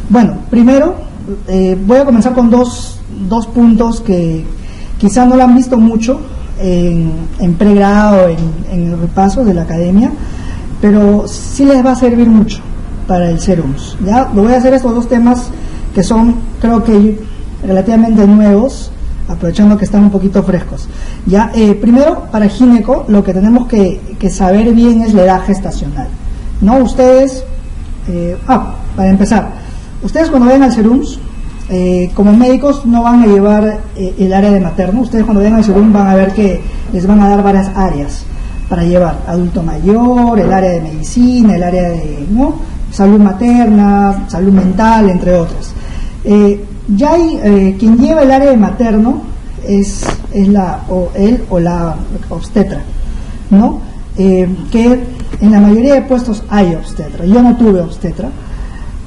Bueno, primero voy a comenzar con dos puntos que quizá no lo han visto mucho en pregrado, en el repaso de la academia, pero sí les va a servir mucho para el SERUMS. Ya lo voy a hacer estos dos temas que son, creo que relativamente nuevos, aprovechando que están un poquito frescos. Ya, primero, para gineco, lo que tenemos que saber bien es la edad gestacional, ¿no? Ustedes, para empezar, ustedes cuando vayan al SERUMS, como médicos no van a llevar el área de materno. Ustedes cuando vayan al SERUMS van a ver que les van a dar varias áreas para llevar: adulto mayor, el área de medicina, el área de salud materna, salud mental, entre otras. Ya hay quien lleva el área de materno es él o la obstetra, ¿no? Que en la mayoría de puestos hay obstetra. Yo no tuve obstetra,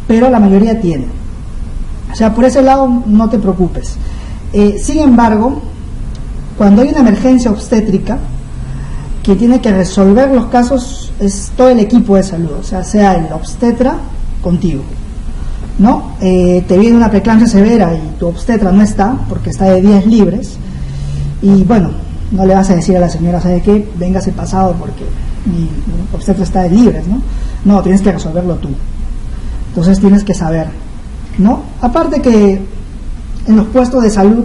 pero la mayoría tiene. O sea, por ese lado no te preocupes. Sin embargo, cuando hay una emergencia obstétrica, que tiene que resolver los casos es todo el equipo de salud, o sea el obstetra contigo, ¿no? Te viene una preeclampsia severa y tu obstetra no está, porque está de días libres, y bueno, no le vas a decir a la señora, ¿sabe qué? Véngase pasado porque mi obstetra está de libres, ¿no? No, tienes que resolverlo tú. Entonces tienes que saber, ¿no? Aparte que en los puestos de salud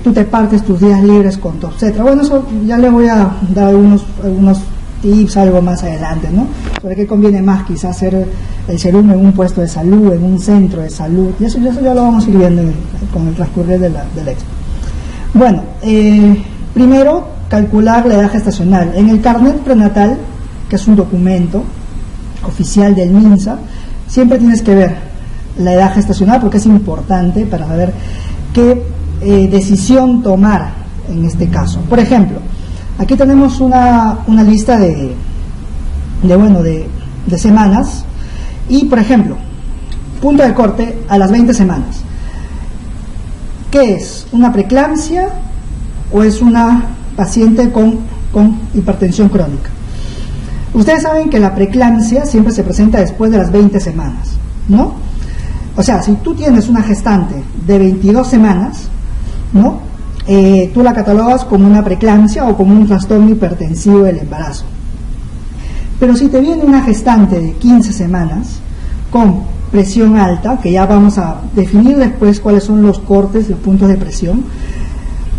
tú te partes tus días libres con tu obstetra. Bueno, eso ya le voy a dar algunos tips, algo más adelante, ¿no? Sobre qué conviene más quizás hacer el SERUM en un puesto de salud, en un centro de salud, y eso ya lo vamos a ir viendo con el transcurrir del expo. Bueno, primero, calcular la edad gestacional. En el carnet prenatal, que es un documento oficial del MINSA, siempre tienes que ver la edad gestacional porque es importante para saber qué decisión tomar en este caso. Por ejemplo, aquí tenemos una lista de semanas y, por ejemplo, punto de corte a las 20 semanas. ¿Qué es? ¿Una preeclampsia o es una paciente con hipertensión crónica? Ustedes saben que la preeclampsia siempre se presenta después de las 20 semanas, ¿no? O sea, si tú tienes una gestante de 22 semanas, ¿no? Tú la catalogas como una preeclampsia o como un trastorno hipertensivo del embarazo. Pero si te viene una gestante de 15 semanas con presión alta, que ya vamos a definir después cuáles son los cortes, los puntos de presión,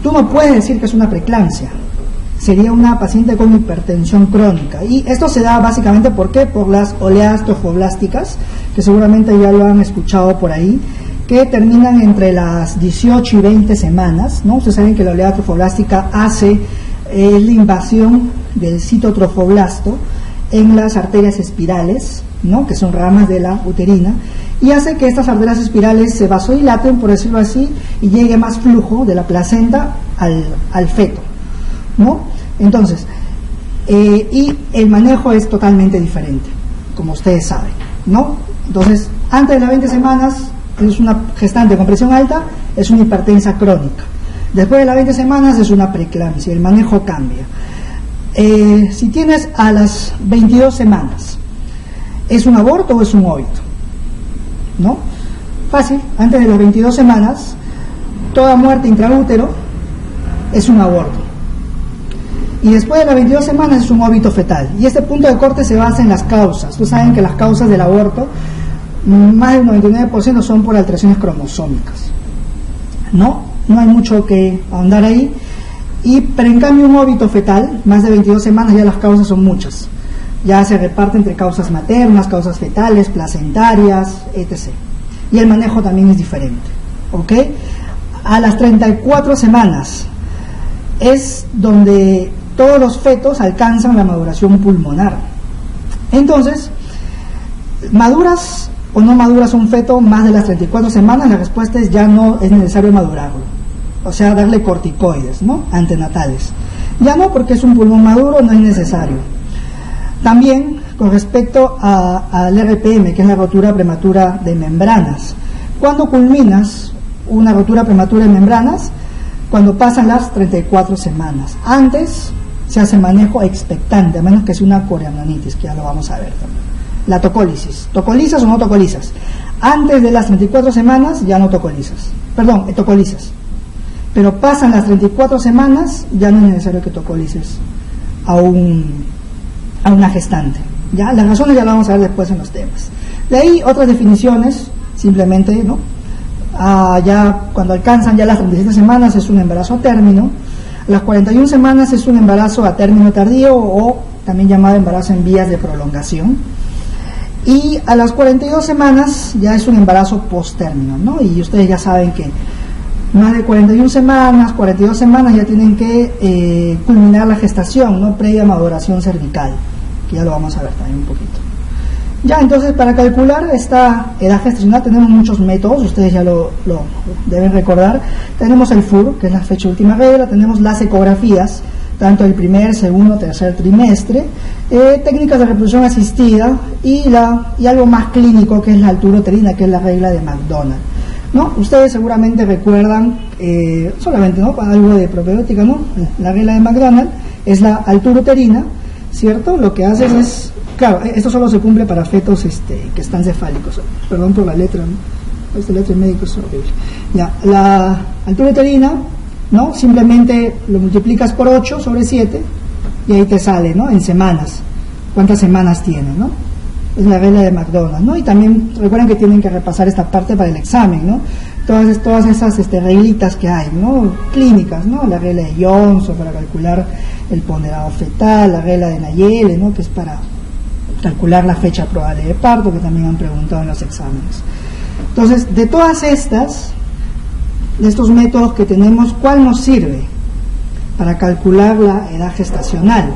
tú no puedes decir que es una preeclampsia. Sería una paciente con hipertensión crónica. Y esto se da básicamente ¿por qué? Por las oleadas trofoblásticas, que seguramente ya lo han escuchado por ahí, que terminan entre las 18 y 20 semanas, ¿no? Ustedes saben que la oleada trofoblástica hace la invasión del citotrofoblasto en las arterias espirales, ¿no? Que son ramas de la uterina, y hace que estas arterias espirales se vasodilaten, por decirlo así, y llegue más flujo de la placenta al feto, ¿no? Entonces, y el manejo es totalmente diferente, como ustedes saben, ¿no? Entonces, antes de las 20 semanas es una gestante con presión alta, es una hipertensa crónica. Después de las 20 semanas es una preeclampsia, el manejo cambia. Si tienes a las 22 semanas, ¿es un aborto o es un óbito? ¿No? Fácil, antes de las 22 semanas, toda muerte intraútero es un aborto. Y después de las 22 semanas es un óbito fetal. Y este punto de corte se basa en las causas. Ustedes saben que las causas del aborto, más del 99% son por alteraciones cromosómicas. No hay mucho que ahondar ahí. Pero en cambio un óbito fetal, más de 22 semanas, ya las causas son muchas. Ya se reparte entre causas maternas, causas fetales, placentarias, etc. Y el manejo también es diferente. ¿Ok? A las 34 semanas es donde todos los fetos alcanzan la maduración pulmonar. Entonces, ¿maduras o no maduras un feto más de las 34 semanas? La respuesta es ya no es necesario madurarlo. O sea, darle corticoides, ¿no? Antenatales. Ya no, porque es un pulmón maduro, no es necesario. También, con respecto al RPM, que es la rotura prematura de membranas. ¿Cuándo culminas una rotura prematura de membranas? Cuando pasan las 34 semanas. Antes se hace manejo expectante, a menos que sea una coreamnionitis, que ya lo vamos a ver también. la tocólisis. ¿Tocolizas o no tocolizas? Antes de las 34 semanas ya no tocolizas. Perdón, tocolizas. Pero pasan las 34 semanas, ya no es necesario que tocolices a una gestante. ¿Ya? Las razones ya las vamos a ver después en los temas. De ahí otras definiciones, simplemente, ¿no? Ya cuando alcanzan ya las 37 semanas es un embarazo a término. A las 41 semanas es un embarazo a término tardío o también llamado embarazo en vías de prolongación. Y a las 42 semanas ya es un embarazo post-término, ¿no? Y ustedes ya saben que más de 41 semanas, 42 semanas ya tienen que culminar la gestación, ¿no? Previa maduración cervical, que ya lo vamos a ver también un poquito. Ya, entonces, para calcular esta edad gestacional tenemos muchos métodos, ustedes ya lo deben recordar. Tenemos el FUR, que es la fecha última regla, tenemos las ecografías, tanto el primer, segundo, tercer trimestre, técnicas de reproducción asistida y algo más clínico, que es la altura uterina, que es la regla de McDonald, ¿no? Ustedes seguramente recuerdan, solamente, ¿no?, algo de propedéutica, ¿no? La regla de McDonald es la altura uterina, ¿cierto? Lo que haces es, claro, esto solo se cumple para fetos que están cefálicos, perdón por la letra, ¿no? Esta letra de médico es horrible. Ya, la altura uterina, ¿no? Simplemente lo multiplicas por 8 sobre 7 y ahí te sale, ¿no?, en semanas, cuántas semanas tiene, ¿no? Es la regla de McDonald, ¿no? Y también recuerden que tienen que repasar esta parte para el examen, ¿no? Todas esas reglitas que hay, ¿no?, clínicas, ¿no? La regla de Johnson para calcular el ponderado fetal, la regla de Nayeli, ¿no?, que es para calcular la fecha probable de parto, que también han preguntado en los exámenes. Entonces, de todas de estos métodos que tenemos, ¿cuál nos sirve para calcular la edad gestacional?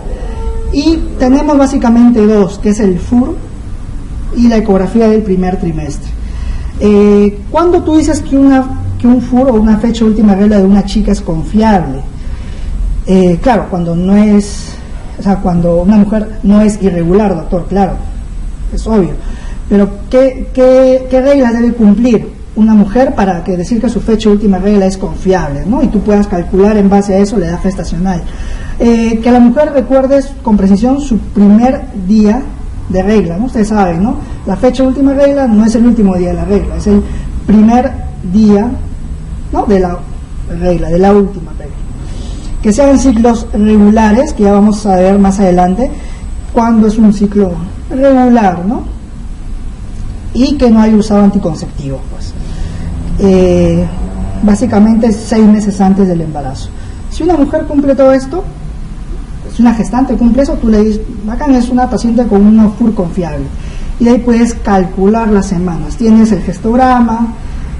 Y tenemos básicamente dos, que es el FUR y la ecografía del primer trimestre. Cuando tú dices que un FUR o una fecha última regla de una chica es confiable, claro, cuando no es, o sea, cuando una mujer no es irregular, doctor, claro, es obvio, pero ¿qué reglas debe cumplir una mujer para decir que su fecha última regla es confiable, ¿no? Y tú puedas calcular en base a eso la edad gestacional? Que la mujer recuerde con precisión su primer día de regla, ¿no? Ustedes saben, ¿no? La fecha última regla no es el último día de la regla, es el primer día, ¿no?, de la regla, de la última regla. Que sean ciclos regulares, que ya vamos a ver más adelante cuándo es un ciclo regular, ¿no? Y que no haya usado anticonceptivos, pues. Básicamente 6 meses antes del embarazo. Si una mujer cumple todo esto, si una gestante cumple eso, tú le dices, bacán, es una paciente con un FUR confiable. Y de ahí puedes calcular las semanas. Tienes el gestograma,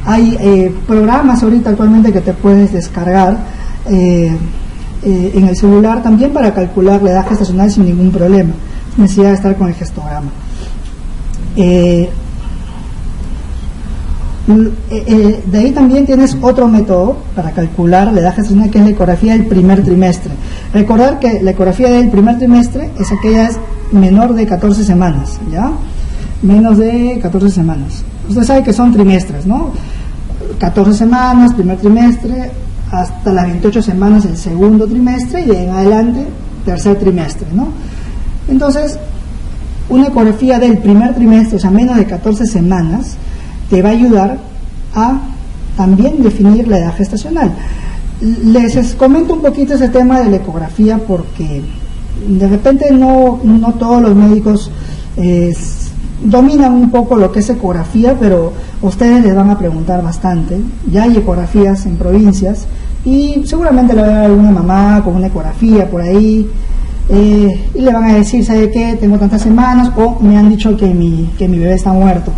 hay programas ahorita actualmente que te puedes descargar en el celular también para calcular la edad gestacional sin ningún problema, sin necesidad de estar con el gestograma. De ahí también tienes otro método para calcular la edad gestacional, que es la ecografía del primer trimestre. Recordar que la ecografía del primer trimestre es aquella menor de 14 semanas, ¿ya? Menos de 14 semanas. Usted sabe que son trimestres, ¿no? 14 semanas, primer trimestre, hasta las 28 semanas el segundo trimestre y de en adelante tercer trimestre, ¿no? Entonces, una ecografía del primer trimestre, o sea, menos de 14 semanas, te va a ayudar a también definir la edad gestacional. Les comento un poquito ese tema de la ecografía porque de repente no todos los médicos dominan un poco lo que es ecografía, pero ustedes les van a preguntar bastante. Ya hay ecografías en provincias y seguramente le va a dar alguna mamá con una ecografía por ahí y le van a decir, ¿sabe qué? Tengo tantas semanas, o me han dicho que mi bebé está muerto.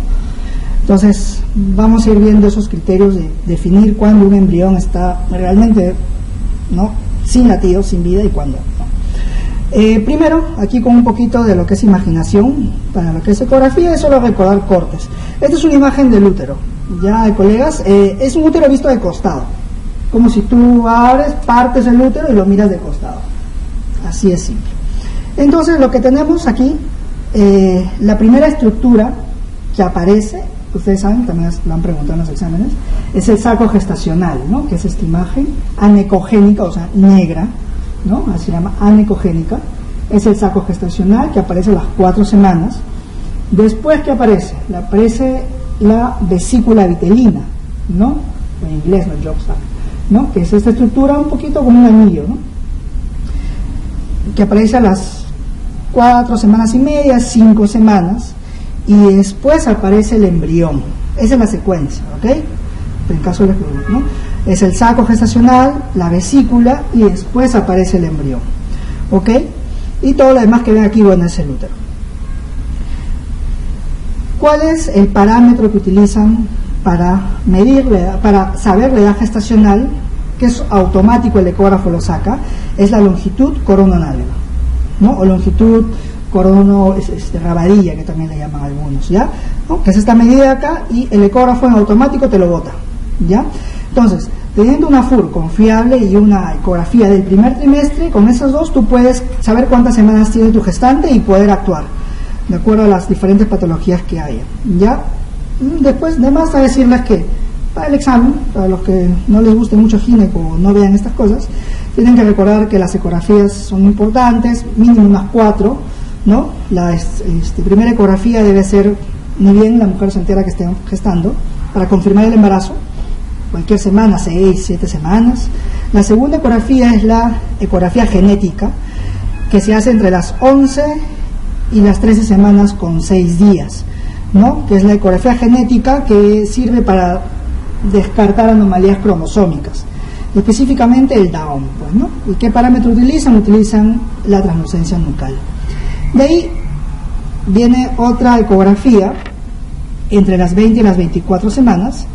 Entonces vamos a ir viendo esos criterios de definir cuándo un embrión está realmente, ¿no?, sin latidos, sin vida, y cuándo no. Primero, aquí con un poquito de lo que es imaginación, para lo que es ecografía, es solo recordar cortes. Esta es una imagen del útero, ya, colegas, es un útero visto de costado, como si tú abres, partes el útero y lo miras de costado, así es simple. Entonces lo que tenemos aquí, la primera estructura que aparece, ustedes saben, también lo han preguntado en los exámenes, es el saco gestacional, ¿no?, que es esta imagen anecogénica, o sea, negra, ¿no?, así se llama, anecogénica. Es el saco gestacional que aparece a las 4 semanas Después, ¿qué aparece? Aparece la vesícula vitelina, ¿no? En inglés, no, job sac, ¿no? Que es esta estructura un poquito como un anillo, ¿no? Que aparece a las 4 semanas y media, 5 semanas, y después aparece el embrión. Esa es la secuencia, ¿ok? En el caso del embrión, ¿no? Es el saco gestacional, la vesícula, y después aparece el embrión, ¿ok? Y todo lo demás que ven aquí, bueno, es el útero. ¿Cuál es el parámetro que utilizan para medir, para saber la edad gestacional? Que es automático, el ecógrafo lo saca, es la longitud corononálica, ¿no? O longitud rabadilla, que también le llaman algunos, ¿ya? ¿No? Que es esta medida acá, y el ecógrafo en automático te lo bota, ¿ya? Entonces, teniendo una FUR confiable y una ecografía del primer trimestre, con esas dos tú puedes saber cuántas semanas tiene tu gestante y poder actuar de acuerdo a las diferentes patologías que haya, ¿ya? Después, además, a decirles que para el examen, para los que no les guste mucho gineco o no vean estas cosas, tienen que recordar que las ecografías son importantes, mínimo unas 4, ¿no? La primera ecografía debe ser, ni bien la mujer soltera que esté gestando, para confirmar el embarazo, cualquier semana, 6, 7 semanas. La segunda ecografía es la ecografía genética, que se hace entre las 11 y las 13 semanas con 6 días, ¿no? Que es la ecografía genética que sirve para descartar anomalías cromosómicas, específicamente el Down, pues, ¿no? ¿Y qué parámetro utilizan? Utilizan la translucencia nucal. De ahí viene otra ecografía entre las 20 y las 24 semanas,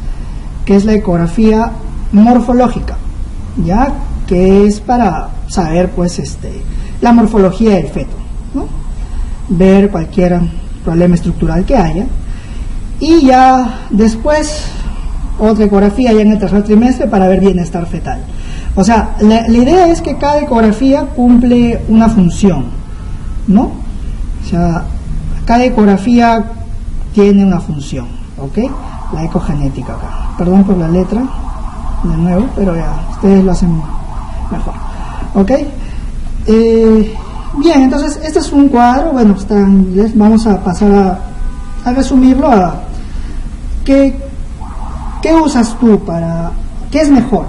que es la ecografía morfológica, ya, que es para saber, pues, la morfología del feto, ¿no? Ver cualquier problema estructural que haya. Y ya después otra ecografía ya en el tercer trimestre para ver bienestar fetal. O sea, la idea es que cada ecografía cumple una función, ¿no? O sea, cada ecografía tiene una función, ¿ok? La ecogenética acá. Perdón por la letra, de nuevo, pero ya, ustedes lo hacen mejor, ¿ok? Bien, entonces este es un cuadro, bueno, está en inglés, vamos a pasar a resumirlo a ¿qué usas tú para, qué es mejor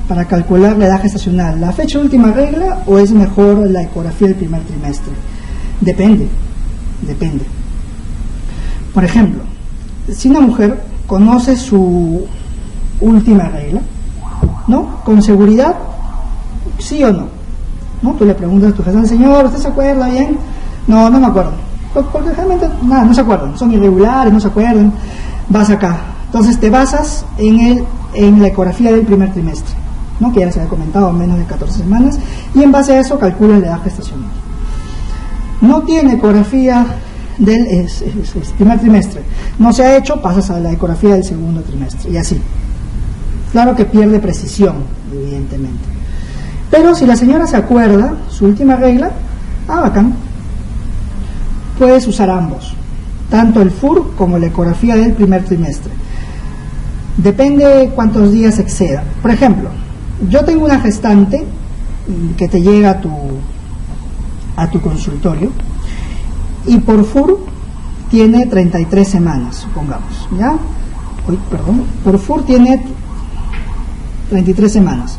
para calcular la edad gestacional? ¿La fecha de última regla o es mejor la ecografía del primer trimestre? Depende. Por ejemplo, si una mujer conoce su última regla, ¿no? Con seguridad, ¿sí o no? ¿No? Tú le preguntas a tu gestante, señor, ¿usted se acuerda bien? No me acuerdo. Porque realmente nada, no se acuerdan, son irregulares, no se acuerdan. Vas acá. Entonces te basas en la ecografía del primer trimestre, ¿no? Que ya les había comentado, menos de 14 semanas, y en base a eso calculas la edad gestacional. No tiene ecografía del primer trimestre, no se ha hecho, pasas a la ecografía del segundo trimestre, y así. Claro que pierde precisión, evidentemente. Pero si la señora se acuerda, su última regla, bacán, puedes usar ambos, tanto el FUR como la ecografía del primer trimestre. Depende cuántos días exceda. Por ejemplo, yo tengo una gestante que te llega a tu consultorio y por FUR tiene 33 semanas, supongamos, ¿ya? Por FUR tiene 33 semanas,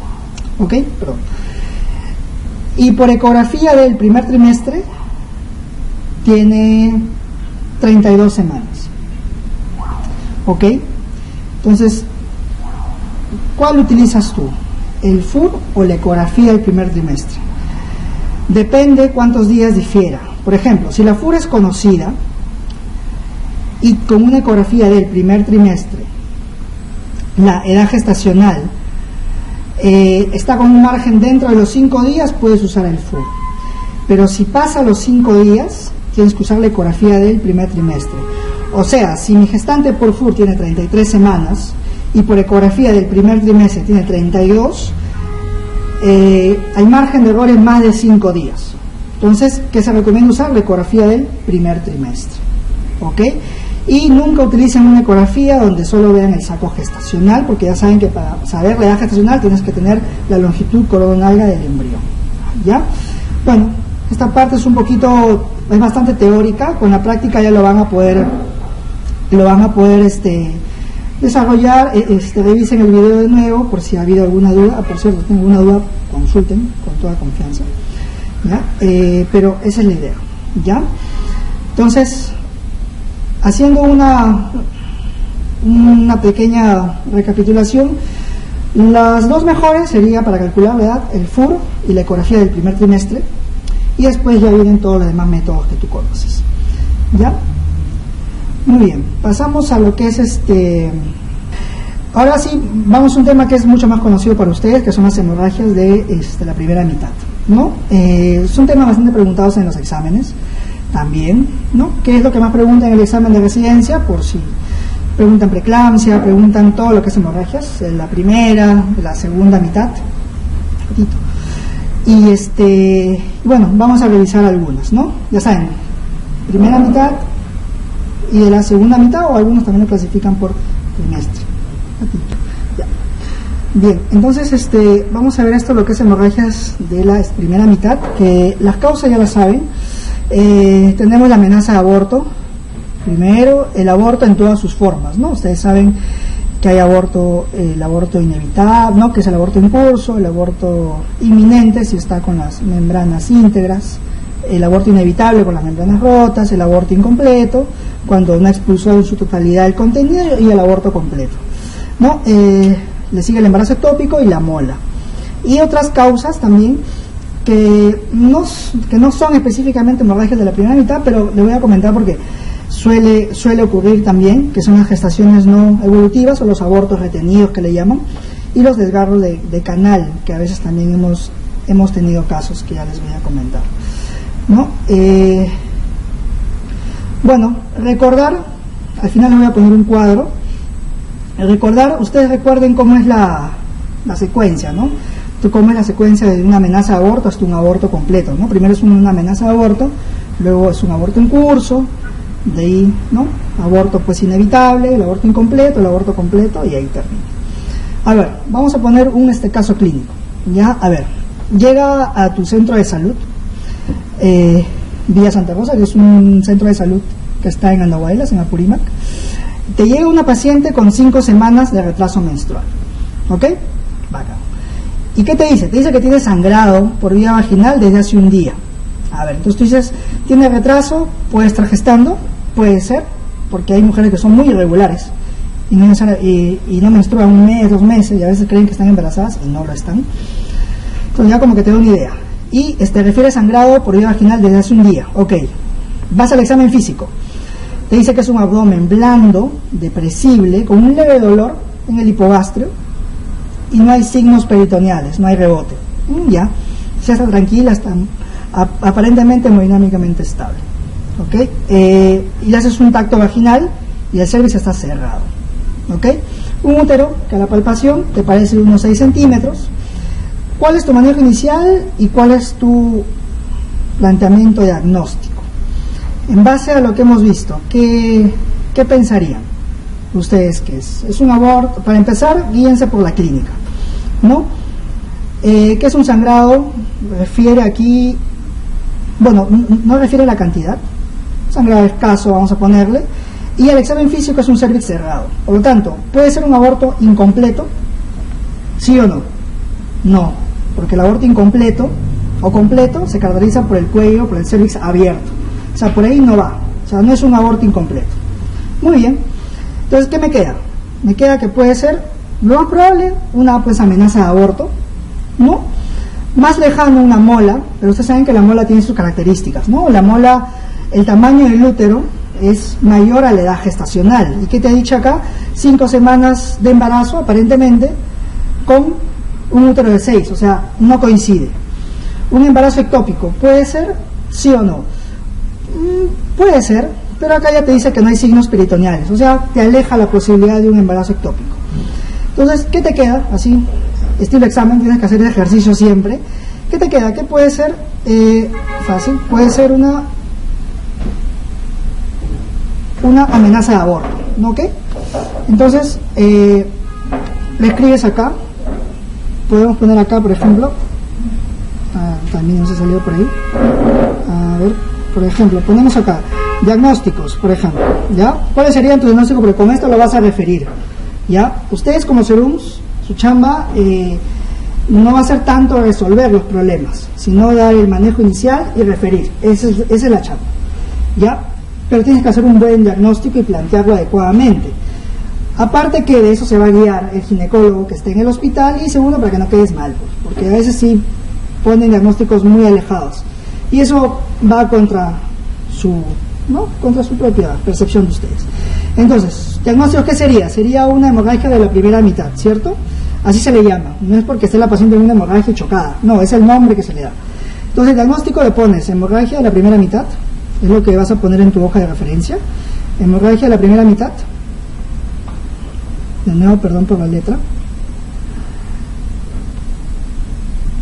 ¿ok? Perdón. Y por ecografía del primer trimestre tiene 32 semanas, ¿ok? Entonces, ¿cuál utilizas tú? ¿El FUR o la ecografía del primer trimestre? Depende cuántos días difiera. Por ejemplo, si la FUR es conocida y con una ecografía del primer trimestre la edad gestacional está con un margen dentro de los 5 días, puedes usar el FUR. Pero si pasa los 5 días, tienes que usar la ecografía del primer trimestre. O sea, si mi gestante por FUR tiene 33 semanas y por ecografía del primer trimestre tiene 32, hay margen de error en más de 5 días. Entonces, ¿qué se recomienda usar? La ecografía del primer trimestre, ¿ok? Y nunca utilicen una ecografía donde solo vean el saco gestacional, porque ya saben que para saber la edad gestacional tienes que tener la longitud coronal del embrión, ¿ya? Bueno, Esta parte es bastante teórica, con la práctica ya lo van a poder desarrollar. Revisen el video de nuevo por si ha habido alguna duda. Por cierto, si tienen alguna duda, consulten con toda confianza, ¿ya? Pero esa es la idea, ¿ya? Entonces, haciendo una pequeña recapitulación, las dos mejores sería para calcular la edad, el FUR y la ecografía del primer trimestre, y después ya vienen todos los demás métodos que tú conoces, ¿ya? Muy bien, pasamos a lo que es ahora sí, vamos a un tema que es mucho más conocido para ustedes, que son las hemorragias de la primera mitad, ¿no? Son temas bastante preguntados en los exámenes también, ¿no? ¿Qué es lo que más preguntan en el examen de residencia? Por si preguntan preeclampsia, preguntan todo lo que es hemorragias, la primera, la segunda mitad, y bueno, vamos a revisar algunas, ¿no? Ya saben, primera mitad y de la segunda mitad, o algunos también lo clasifican por trimestre. Ya. Bien, entonces vamos a ver lo que es hemorragias de la primera mitad, que las causas ya las saben. Tenemos la amenaza de aborto. Primero, el aborto en todas sus formas, ¿no? Ustedes saben que hay aborto, el aborto inevitable, ¿no? Que es el aborto en curso, el aborto inminente si está con las membranas íntegras, el aborto inevitable con las membranas rotas, el aborto incompleto, cuando no expulsó en su totalidad el contenido, y el aborto completo, ¿no? Le sigue el embarazo ectópico y la mola. Y otras causas también que no son específicamente hemorragias de la primera mitad, pero le voy a comentar porque suele ocurrir también, que son las gestaciones no evolutivas o los abortos retenidos que le llaman, y los desgarros de canal, que a veces también hemos tenido casos que ya les voy a comentar, ¿no? Bueno, recordar, al final les voy a poner un cuadro. Recordar, ustedes recuerden cómo es la secuencia, ¿no? Cómo es la secuencia de una amenaza de aborto hasta un aborto completo, ¿no? Primero es una amenaza de aborto, luego es un aborto en curso, de ahí, ¿no? Aborto pues inevitable, el aborto incompleto, el aborto completo, y ahí termina. A ver, vamos a poner un caso clínico, ¿ya? A ver, llega a tu centro de salud, Villa Santa Rosa, que es un centro de salud que está en Andahuaylas, en Apurímac. Te llega una paciente con 5 semanas de retraso menstrual, ¿ok? Bacán. ¿Y qué te dice? Te dice que tiene sangrado por vía vaginal desde hace un día. A ver, entonces tú dices, ¿tiene retraso? ¿Puede estar gestando? Puede ser, porque hay mujeres que son muy irregulares y no menstruan 1 mes, 2 meses, y a veces creen que están embarazadas y no lo están. Entonces ya como que te da una idea. Y refiere sangrado por vía vaginal desde hace un día. Ok, vas al examen físico. Te dice que es un abdomen blando, depresible, con un leve dolor en el hipogastrio, y no hay signos peritoneales, no hay rebote. Ya, se está tranquila, está aparentemente hemodinámicamente estable. ¿Ok? Y le haces un tacto vaginal y el cervix está cerrado. ¿Ok? Un útero que a la palpación te parece de unos 6 centímetros. ¿Cuál es tu manejo inicial y cuál es tu planteamiento diagnóstico? En base a lo que hemos visto, ¿qué pensarían ustedes que es? Es un aborto. Para empezar, guíense por la clínica, ¿no? ¿Qué es un sangrado? Refiere aquí, bueno, no refiere a la cantidad, sangrado escaso, vamos a ponerle, y el examen físico es un cervix cerrado. Por lo tanto, ¿puede ser un aborto incompleto? ¿Sí o no? No, porque el aborto incompleto o completo se caracteriza por el cuello, por el cervix abierto. O sea, por ahí no va. O sea, no es un aborto incompleto. Muy bien. Entonces, ¿qué me queda? Me queda que puede ser, lo más probable, una pues amenaza de aborto, ¿no? Más lejano una mola, pero ustedes saben que la mola tiene sus características, ¿no? La mola, el tamaño del útero es mayor a la edad gestacional. ¿Y qué te he dicho acá? 5 semanas de embarazo, aparentemente, con un útero de 6, o sea, no coincide. Un embarazo ectópico, ¿puede ser? ¿Sí o no? Puede ser, pero acá ya te dice que no hay signos peritoneales, o sea, te aleja la posibilidad de un embarazo ectópico. Entonces, ¿qué te queda? Así, estilo examen, tienes que hacer el ejercicio siempre. ¿Qué te queda? ¿Qué puede ser? Fácil, puede ser una amenaza de aborto, ¿no? ¿Ok? Entonces, le escribes acá, podemos poner acá, por ejemplo, también nos ha salido por ahí. A ver, por ejemplo, ponemos acá diagnósticos, por ejemplo, ¿ya? ¿Cuál sería tu diagnóstico? Porque con esto lo vas a referir, ¿ya? Ustedes como serums, su chamba no va a ser tanto resolver los problemas, sino dar el manejo inicial y referir. Esa es la chamba, ¿ya? Pero tienes que hacer un buen diagnóstico y plantearlo adecuadamente. Aparte que de eso se va a guiar el ginecólogo que esté en el hospital, y segundo, para que no quedes mal, pues, porque a veces sí ponen diagnósticos muy alejados y eso va contra su propia percepción de ustedes. Entonces, diagnóstico, ¿qué sería? Sería una hemorragia de la primera mitad, ¿cierto? Así se le llama, no es porque esté la paciente en una hemorragia chocada, no, es el nombre que se le da. Entonces, el diagnóstico le pones hemorragia de la primera mitad, es lo que vas a poner en tu hoja de referencia, hemorragia de la primera mitad. De nuevo, perdón por la letra.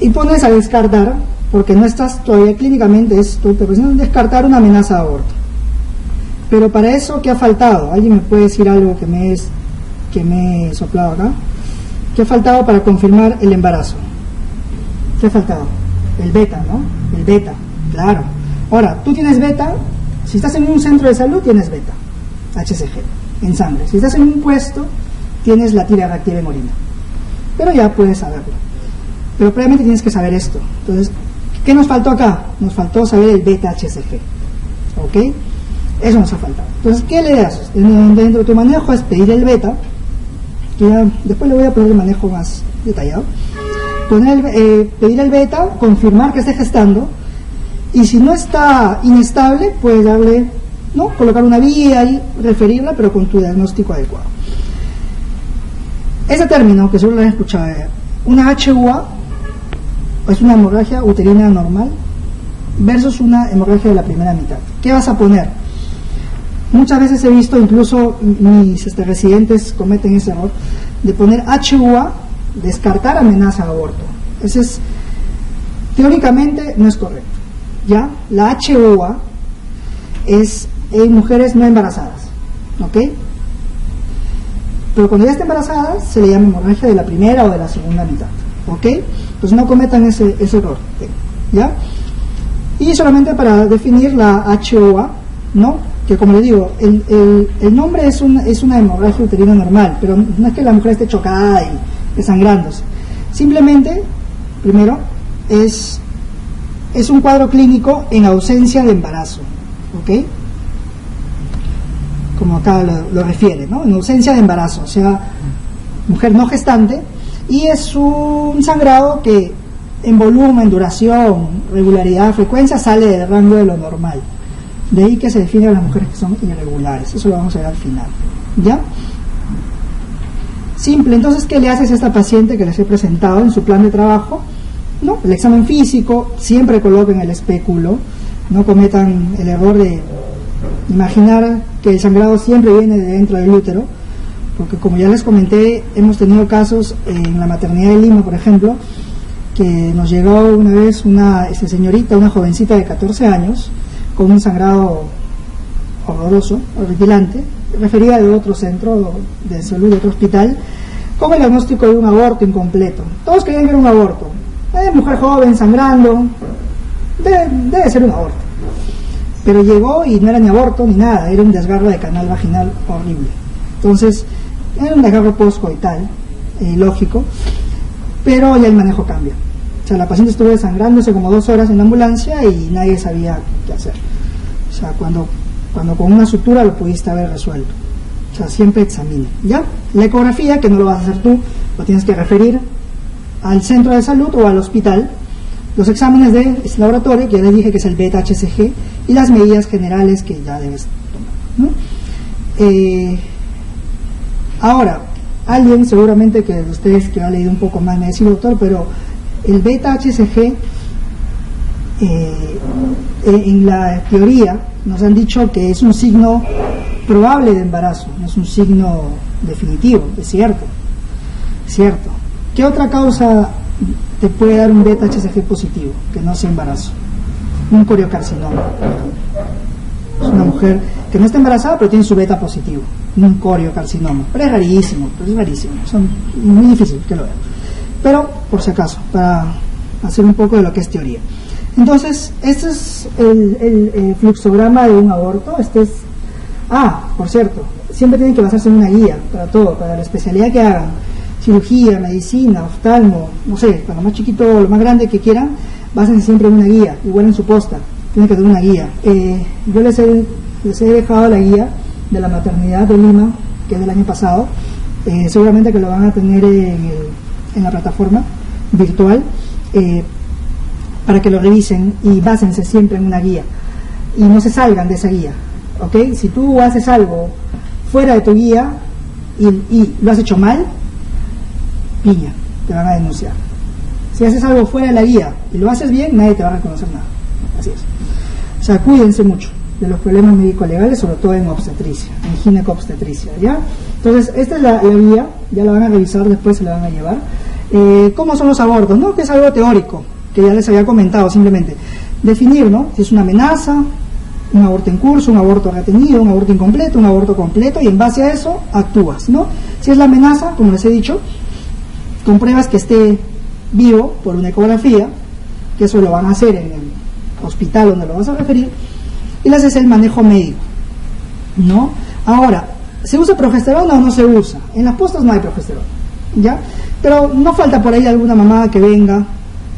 Y pones a descartar, porque no estás todavía clínicamente, te presentan descartar una amenaza de aborto. Pero para eso, ¿qué ha faltado? ¿Alguien me puede decir algo que me he soplado acá? ¿Qué ha faltado para confirmar el embarazo? ¿Qué ha faltado? El beta, ¿no? El beta, claro. Ahora, tú tienes beta, si estás en un centro de salud, tienes beta, HCG, en sangre. Si estás en un puesto, tienes la tira reactiva en orina. Pero ya puedes saberlo. Pero previamente tienes que saber esto. Entonces, ¿qué nos faltó acá? Nos faltó saber el beta HCG. ¿Ok? Eso nos ha faltado. Entonces, ¿qué le haces? Dentro de tu manejo es pedir el beta, que ya después le voy a poner el manejo más detallado. Pedir el beta, confirmar que esté gestando, y si no está inestable, puedes darle, ¿no? Colocar una vía y referirla, pero con tu diagnóstico adecuado. Ese término, que seguro lo han escuchado, una HUA, es una hemorragia uterina normal, versus una hemorragia de la primera mitad. ¿Qué vas a poner? Muchas veces he visto, incluso mis residentes cometen ese error, de poner HUA, descartar amenaza de aborto. Ese es, teóricamente, no es correcto. ¿Ya? La HUA es en mujeres no embarazadas, ¿ok? Pero cuando ya está embarazada se le llama hemorragia de la primera o de la segunda mitad, ¿ok? Pues no cometan ese error, ¿ya? Y solamente para definir la HUA, ¿no? Que como les digo, el nombre es una hemorragia uterina normal, pero no es que la mujer esté chocada y desangrándose. Simplemente, primero, es un cuadro clínico en ausencia de embarazo, ¿ok? Como acá lo refiere, ¿no? En ausencia de embarazo, o sea, mujer no gestante, y es un sangrado que en volumen, duración, regularidad, frecuencia sale del rango de lo normal. De ahí que se define a las mujeres que son irregulares. Eso lo vamos a ver al final, ¿ya? Simple. Entonces, ¿qué le haces a esta paciente que les he presentado en su plan de trabajo? ¿No? El examen físico, siempre coloquen el espéculo, no cometan el error de imaginar que el sangrado siempre viene de dentro del útero, porque como ya les comenté, hemos tenido casos en la maternidad de Lima, por ejemplo, que nos llegó una vez una señorita, una jovencita de 14 años, con un sangrado horroroso, horripilante, referida de otro centro de salud, de otro hospital, con el diagnóstico de un aborto incompleto. Todos creían que era un aborto. Mujer joven, sangrando, debe ser un aborto. Pero llegó y no era ni aborto ni nada, era un desgarro de canal vaginal horrible. Entonces, era un desgarro postcoital, lógico, pero ya el manejo cambia. O sea, la paciente estuvo desangrándose como 2 horas en la ambulancia y nadie sabía qué hacer. O sea, cuando con una sutura lo pudiste haber resuelto. O sea, siempre examine. ¿Ya? La ecografía, que no lo vas a hacer tú, lo tienes que referir al centro de salud o al hospital. Los exámenes de laboratorio, que ya les dije que es el beta HCG, y las medidas generales que ya debes tomar, ¿no? Ahora, alguien seguramente que de ustedes que ha leído un poco más me dice, doctor, pero el beta HCG en la teoría nos han dicho que es un signo probable de embarazo, no es un signo definitivo. Es cierto, ¿qué otra causa te puede dar un beta HCG positivo que no sea embarazo? Un coriocarcinoma. Es una mujer que no está embarazada pero tiene su beta positivo, un coriocarcinoma, pero es rarísimo, son muy difíciles que lo vean. Pero por si acaso, para hacer un poco de lo que es teoría. Entonces, este es el fluxograma de un aborto. Este es, por cierto, siempre tienen que basarse en una guía para todo, para la especialidad que hagan, cirugía, medicina, oftalmo, no sé, para lo más chiquito, lo más grande que quieran, básense siempre en una guía, igual en su posta, tienen que tener una guía. Yo les he dejado la guía de la maternidad de Lima, que es del año pasado, seguramente que lo van a tener en la plataforma virtual, para que lo revisen y básense siempre en una guía y no se salgan de esa guía, ¿ok? Si tú haces algo fuera de tu guía y lo has hecho mal, piña, te van a denunciar. Si haces algo fuera de la guía y lo haces bien, nadie te va a reconocer nada. Así es. O sea, cuídense mucho de los problemas médico-legales, sobre todo en obstetricia, en gineco-obstetricia, ¿ya? Entonces, esta es la guía, ya la van a revisar, después se la van a llevar. ¿Cómo son los abortos? ¿No? Que es algo teórico, que ya les había comentado, simplemente definir, ¿no? Si es una amenaza, un aborto en curso, un aborto retenido, un aborto incompleto, un aborto completo, y en base a eso actúas, ¿no? Si es la amenaza, como les he dicho, compruebas que esté vivo por una ecografía, que eso lo van a hacer en el hospital donde lo vas a referir, y le haces el manejo médico, ¿no? Ahora, ¿se usa progesterona o no se usa? En las postas no hay progesterona, ¿ya? Pero no falta por ahí alguna mamá que venga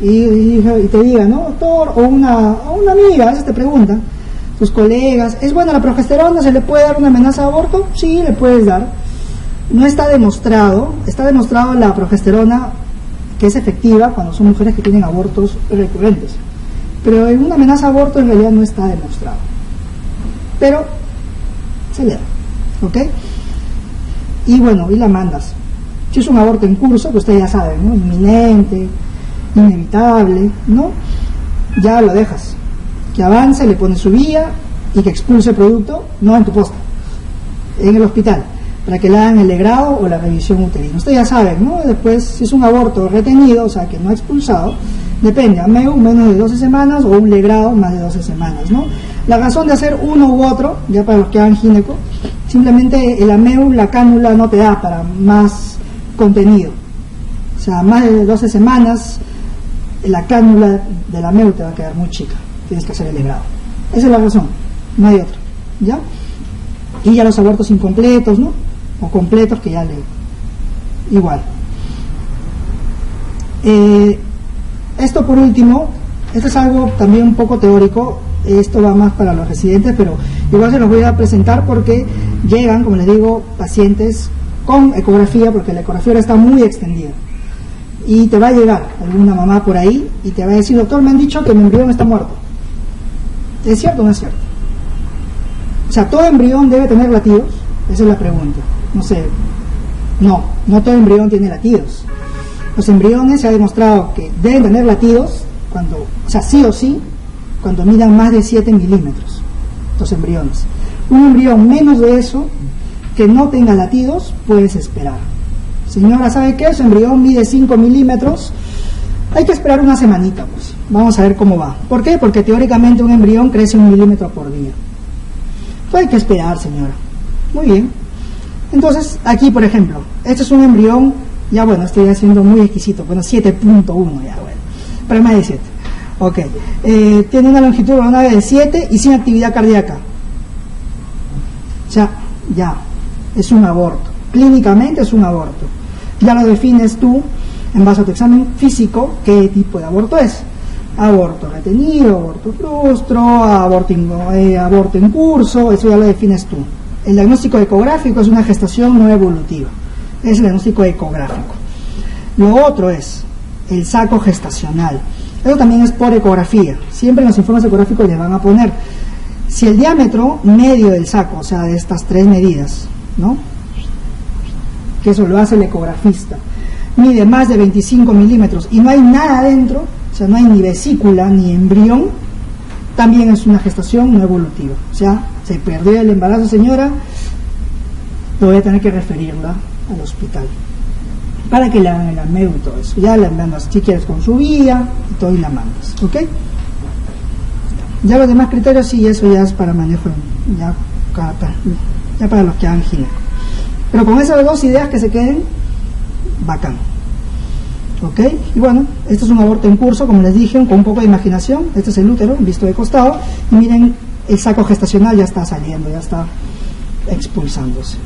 y te diga, ¿no? Doctor, o una amiga, a veces te preguntan, tus colegas, ¿es buena la progesterona? ¿Se le puede dar una amenaza de aborto? Sí, le puedes dar. No está demostrado la progesterona que es efectiva cuando son mujeres que tienen abortos recurrentes. Pero en una amenaza de aborto en realidad no está demostrado. Pero se le da, ¿ok? Y bueno, y la mandas. Si es un aborto en curso, que ustedes ya saben, ¿no? Inminente, inevitable, ¿no? Ya lo dejas. Que avance, le pones su vía y que expulse el producto, no en tu posta, en el hospital, para que le hagan el legrado o la revisión uterina. Ustedes ya saben, ¿no? Después, si es un aborto retenido, o sea, que no ha expulsado, depende, AMEU menos de 12 semanas o un legrado más de 12 semanas, ¿no? La razón de hacer uno u otro, ya para los que hagan gineco, simplemente el AMEU, la cánula no te da para más contenido. O sea, más de 12 semanas, la cánula del AMEU te va a quedar muy chica. Tienes que hacer el legrado. Esa es la razón, no hay otra, ¿ya? Y ya los abortos incompletos, ¿no? O completos, que ya igual. Esto por último, esto es algo también un poco teórico, esto va más para los residentes, pero igual se los voy a presentar porque llegan, como les digo, pacientes con ecografía, porque la ecografía ahora está muy extendida. Y te va a llegar alguna mamá por ahí y te va a decir, doctor, me han dicho que mi embrión está muerto. ¿Es cierto o no es cierto? O sea, ¿todo embrión debe tener latidos? Esa es la pregunta. No sé. No todo embrión tiene latidos. Los embriones se ha demostrado que deben tener latidos cuando, o sea, sí o sí, cuando midan más de 7 milímetros, los embriones. Un embrión menos de eso, que no tenga latidos, puedes esperar. Señora, ¿sabe qué? Su embrión mide 5 milímetros, hay que esperar una semanita, pues. Vamos a ver cómo va. ¿Por qué? Porque teóricamente un embrión crece 1 milímetro por día. Pues hay que esperar, señora. Muy bien. Entonces, aquí, por ejemplo, este es un embrión, ya bueno, estoy haciendo muy exquisito, bueno, 7.1, ya bueno, pero más de 7. Ok. Tiene una longitud coronal de 7 y sin actividad cardíaca. O sea, ya, es un aborto. Clínicamente es un aborto. Ya lo defines tú, en base a tu examen físico, qué tipo de aborto es. Aborto retenido, aborto frustro, aborto en curso, eso ya lo defines tú. El diagnóstico ecográfico es una gestación no evolutiva, es el diagnóstico ecográfico. Lo otro es el saco gestacional, eso también es por ecografía, siempre en los informes ecográficos les van a poner si el diámetro medio del saco, o sea, de estas 3 medidas, ¿no? Que eso lo hace el ecografista, mide más de 25 milímetros y no hay nada adentro, o sea, no hay ni vesícula ni embrión, también es una gestación no evolutiva. O sea, se perdió el embarazo, señora, lo voy a tener que referirla al hospital para que le hagan el AMEU y todo eso. Ya la mandas, si quieres, con su vía y todo, y la mandas, ¿ok? Ya los demás criterios, sí, eso ya es para manejo, ya para los que hagan gineco. Pero con esas 2 ideas que se queden, bacán. ¿Ok? Y bueno, este es un aborto en curso, como les dije, con un poco de imaginación. Este es el útero, visto de costado. Y miren, el saco gestacional ya está saliendo, ya está expulsándose.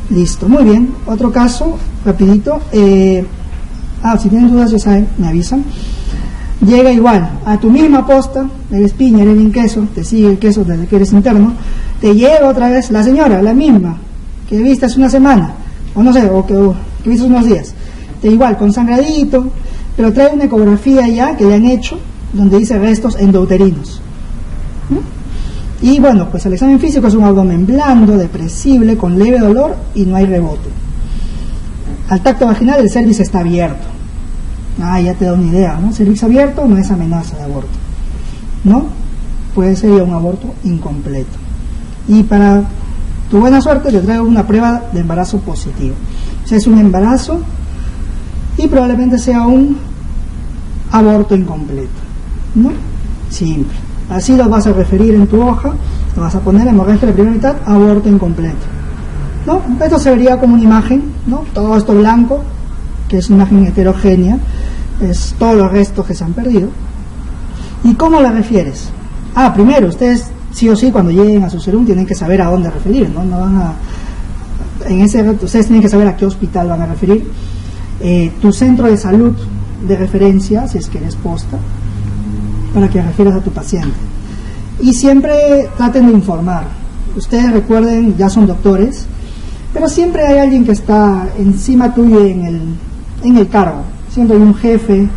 Listo, muy bien. Otro caso, rapidito. Si tienen dudas, ya saben, me avisan. Llega igual, a tu misma posta, eres piña, eres bien queso, te sigue el queso desde que eres interno, te llega otra vez la señora, la misma, que viste hace una semana, o no sé, o que viste hace unos días. Igual, con sangradito, pero trae una ecografía ya que le han hecho, donde dice restos endouterinos. Y bueno, pues el examen físico es un abdomen blando, depresible, con leve dolor y no hay rebote. Al tacto vaginal el cervix está abierto. Ya te da una idea, ¿no? Cervix abierto no es amenaza de aborto, ¿no? Puede ser ya un aborto incompleto. Y para tu buena suerte te traigo una prueba de embarazo positivo. O sea, es un embarazo y probablemente sea un aborto incompleto, ¿no? Simple. Así lo vas a referir en tu hoja, lo vas a poner hemorragia de la primera mitad, aborto incompleto, ¿no? Esto se vería como una imagen, ¿no? Todo esto blanco, que es una imagen heterogénea, es todos los restos que se han perdido. ¿Y cómo la refieres? Primero, ustedes sí o sí cuando lleguen a su serum tienen que saber a dónde referir, ¿no? No van a, ustedes tienen que saber a qué hospital van a referir. Tu centro de salud de referencia, si es que eres posta, para que refieras a tu paciente. Y siempre traten de informar. Ustedes recuerden, ya son doctores, pero siempre hay alguien que está encima tuyo en el cargo. Siempre hay un jefe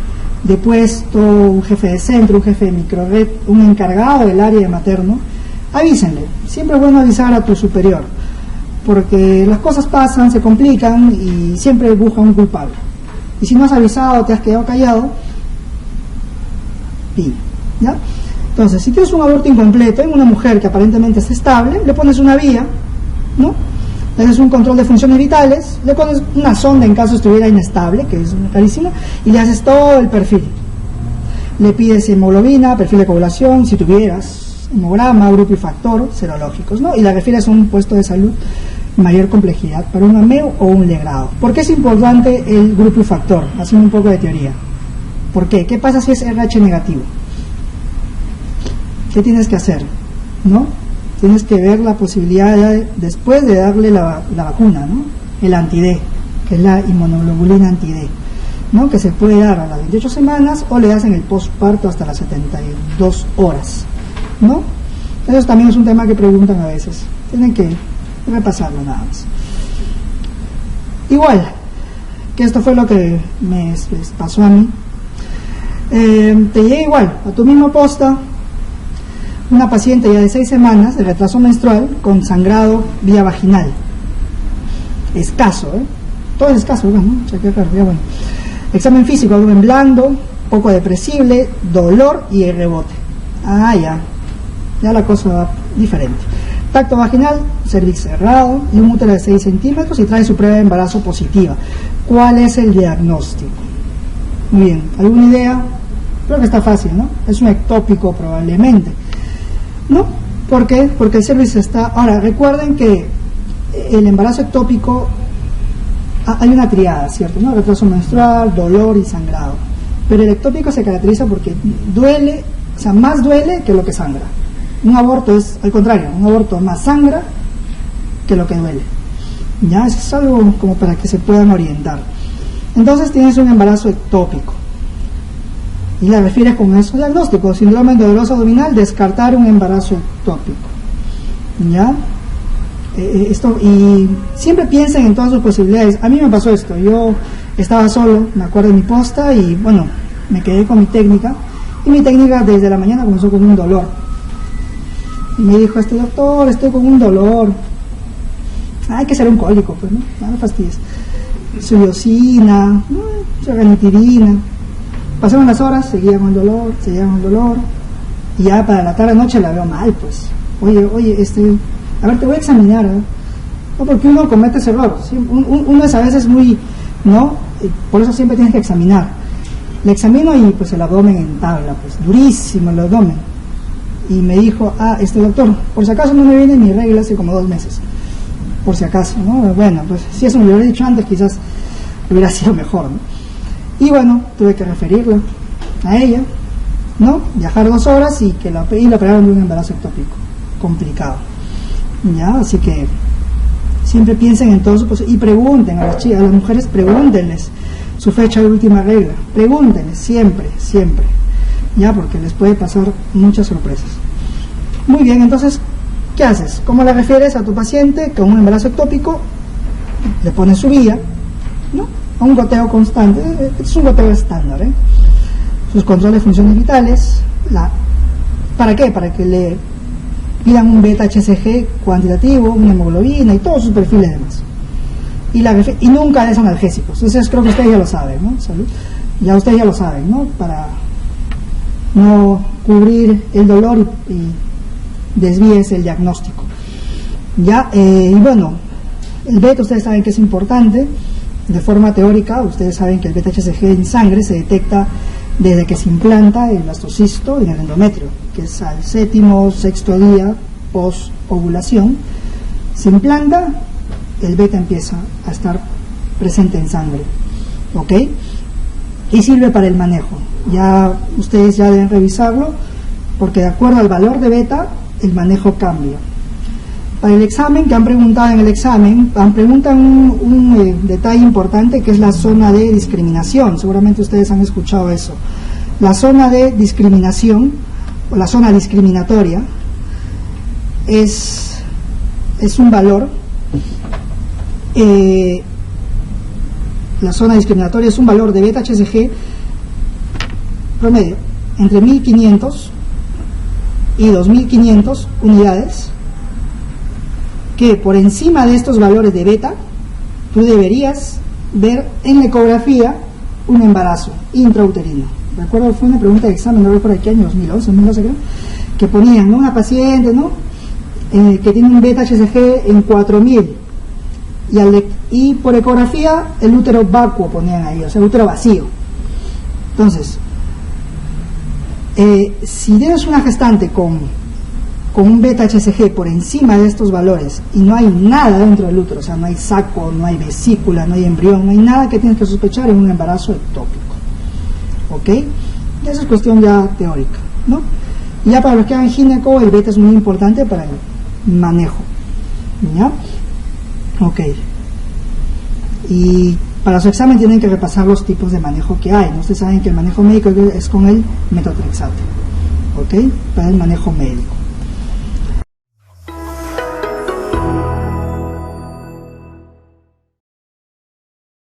de puesto, un jefe de centro, un jefe de microred, un encargado del área de materno. Avísenle. Siempre es bueno avisar a tu superior, porque las cosas pasan, se complican y siempre buscan un culpable. Y si no has avisado, te has quedado callado, ¿ya? Entonces, si tienes un aborto incompleto en una mujer que aparentemente está estable, le pones una vía, ¿no? Le haces un control de funciones vitales, le pones una sonda en caso estuviera inestable, que es carísima, y le haces todo el perfil. Le pides hemoglobina, perfil de coagulación, si tuvieras hemograma, grupo y factor, serológicos, ¿no? Y la refieres a un puesto de salud mayor complejidad para un AMEO o un legrado. ¿Por qué es importante el grupo y factor? Haciendo un poco de teoría. ¿Por qué? ¿Qué pasa si es RH negativo? ¿Qué tienes que hacer? ¿No? Tienes que ver la posibilidad después de darle la vacuna, ¿no? El anti-D, que es la inmunoglobulina anti-D, ¿no? Que se puede dar a las 28 semanas o le das en el postparto hasta las 72 horas, ¿no? Eso también es un tema que preguntan a veces. Tienen que repasarlo nada más. Igual, que esto fue lo que me pasó a mí. Te llega igual, a tu misma posta, una paciente ya de 6 semanas de retraso menstrual con sangrado vía vaginal. Escaso, todo es escaso, ¿no? Ya bueno. Examen físico, abdomen blando, poco depresible, dolor y el rebote. Ya la cosa va diferente. Tacto vaginal, cervix cerrado y un útero de 6 centímetros y trae su prueba de embarazo positiva. ¿Cuál es el diagnóstico? Muy bien, ¿alguna idea? Creo que está fácil, ¿no? Es un ectópico probablemente, ¿no? ¿Por qué? Porque el cervix está... Ahora, recuerden que el embarazo ectópico hay una triada, ¿cierto? ¿No? Retraso menstrual, dolor y sangrado. Pero el ectópico se caracteriza porque duele, o sea, más duele que lo que sangra. Un aborto es al contrario, un aborto más sangra que lo que duele. Ya, eso es algo como para que se puedan orientar. Entonces tienes un embarazo ectópico y la refieres con esos diagnósticos: síndrome doloroso abdominal, descartar un embarazo ectópico. ¿Ya? Y siempre piensen en todas sus posibilidades. A mí me pasó esto, yo estaba solo, me acuerdo de mi posta y bueno, me quedé con mi técnica, y mi técnica desde la mañana comenzó con un dolor y me dijo: doctor, estoy con un dolor. Hay que ser un cólico, pues, ¿no? No fastidies. Suriosina, ranitidina. Pasaron las horas, seguía con dolor, y ya para la tarde noche la veo mal, pues. Oye, a ver, te voy a examinar, ¿eh? No, porque uno comete ese error. Uno es a veces muy, ¿no? Por eso siempre tienes que examinar. Le examino y pues el abdomen en tabla, pues durísimo el abdomen. Y me dijo: doctor, por si acaso no me viene mi regla hace como 2 meses. Por si acaso, ¿no? Bueno, pues si eso me lo hubiera dicho antes, quizás hubiera sido mejor, ¿no? Y bueno, tuve que referirla a ella, ¿no? Viajar 2 horas y la operaron de un embarazo ectópico. Complicado. ¿Ya? Así que siempre piensen en todo eso y pregunten a las chicas, a las mujeres, pregúntenles su fecha de última regla. Pregúntenles siempre, siempre. ¿Ya? Porque les puede pasar muchas sorpresas. Muy bien, entonces, ¿qué haces? ¿Cómo le refieres a tu paciente con un embarazo ectópico? Le pones su vía, ¿no? A un goteo constante, es un goteo estándar, ¿eh? Sus controles de funciones vitales, ¿para qué? Para que le pidan un beta-HCG cuantitativo, una hemoglobina y todos sus perfiles demás. Y nunca des analgésicos. Entonces creo que ustedes ya lo saben, ¿no? ¿Salud? Ya ustedes ya lo saben, ¿no? Para no cubrir el dolor y desvíes el diagnóstico. Ya, y bueno, el beta ustedes saben que es importante. De forma teórica, ustedes saben que el beta-HCG en sangre se detecta desde que se implanta el blastocisto en el endometrio, que es al 7º, 6º día post-ovulación. Se implanta, el beta empieza a estar presente en sangre, ¿ok? Y sirve para el manejo. Ya ustedes ya deben revisarlo, porque de acuerdo al valor de beta, el manejo cambia. Para el examen, que han preguntado en el examen, preguntan un detalle importante, que es la zona de discriminación. Seguramente ustedes han escuchado eso. La zona de discriminación, o la zona discriminatoria, es un valor, la zona discriminatoria es un valor de beta-HCG promedio entre 1500 y 2500 unidades, que por encima de estos valores de beta, tú deberías ver en la ecografía un embarazo intrauterino. Recuerdo, fue una pregunta de examen, no recuerdo qué año, 2011 creo, que ponían, ¿no? Una paciente, ¿no? Que tiene un beta-HCG en 4000, y por ecografía el útero vacuo ponían ahí, o sea, útero vacío. Entonces, si tienes una gestante con un beta-HCG por encima de estos valores y no hay nada dentro del útero, o sea, no hay saco, no hay vesícula, no hay embrión, no hay nada que tienes que sospechar en un embarazo ectópico, ¿ok? Eso es cuestión ya teórica, ¿no? Y ya para los que hagan gineco, el beta es muy importante para el manejo, ¿ya? Ok. Y para su examen tienen que repasar los tipos de manejo que hay, ¿no? Ustedes saben que el manejo médico es con el metotrexato, ¿ok? Para el manejo médico.